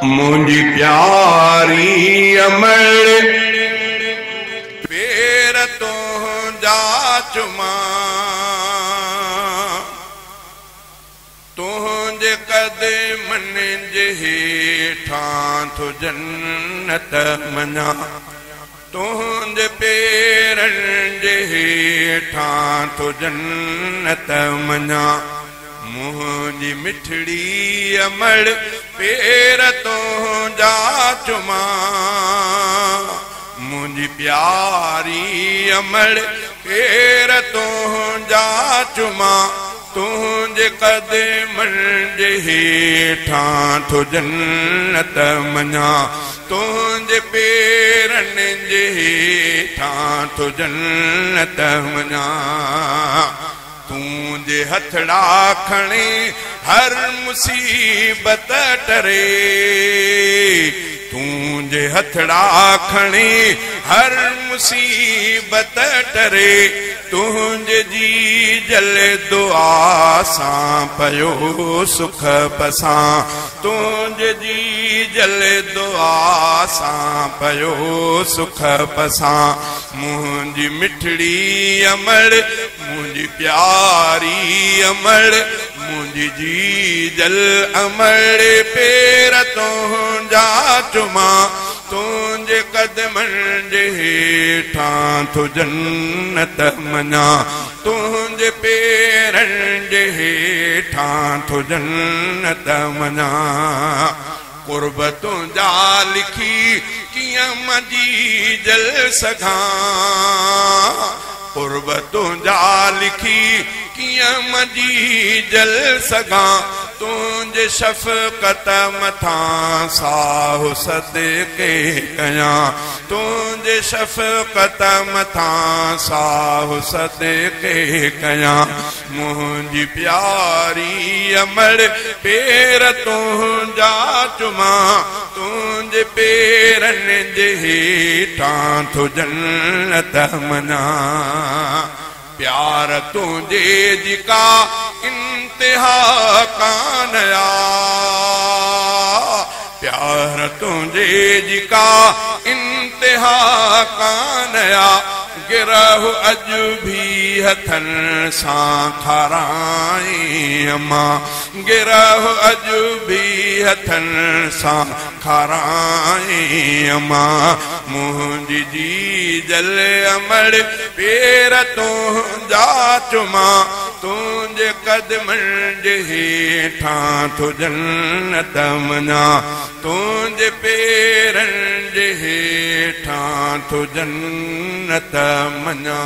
मुझी प्यारी अमल पेर तो जा चुमा तुझे कदमन जे हेठां तो जन्नत मना तुझे पेरन जे हेठां तो जन्नत मना मुझी मिठड़ी अमल पेर तो जा चुमा मुझी प्यारी अमल पेर तो जा चुमा तुझे कदमन जे हेठां तो जन्नत मना तुझे पेरन जे हेठां तो जन्नत मना तुझे हथड़ा खणे हर मुसीबत टरे तुझे हथड़ा खणे हर मुसीबत टरे तुझे जी जल दुआ सां पयो सुख पसां तुझे जी जल दुआ सां पयो सुख पसां मुझी मिठड़ी अमल मुझी प्यारी अमल मुझी जी जल अमल पेर तो जा चुमा तुझे कदमन जे हेठां तो जन्नत मना तुझे पेरन जे हेठां तो जन्नत मना कुर्ब तुझा लिखी कियां मजी जल सघां कुर्ब तुझा लिखी कियां मजी जल सघां तुझे शफ़क़त मथां साहु सदके कयां तुझे शफ़क़त मथां साहु सदके कयां मुझी प्यारी अमल पेर तुझा चुमा तुझे पेरन जे हेठां तो जन्नत मना प्यार तुझे जिका इंतहा कानया प्यार तुझे जिका इंतहा कानया गिरह अज भी हथन सां खाराई अम्मा गिरह अज भी हथन सां खाराई अम्मा मुझी जी जल अमल पेर तो जा चुमा तुझे कदमन जे हेठां तो जन्नत मना तुझे पेरन जे हेठां तो जन्नत मना।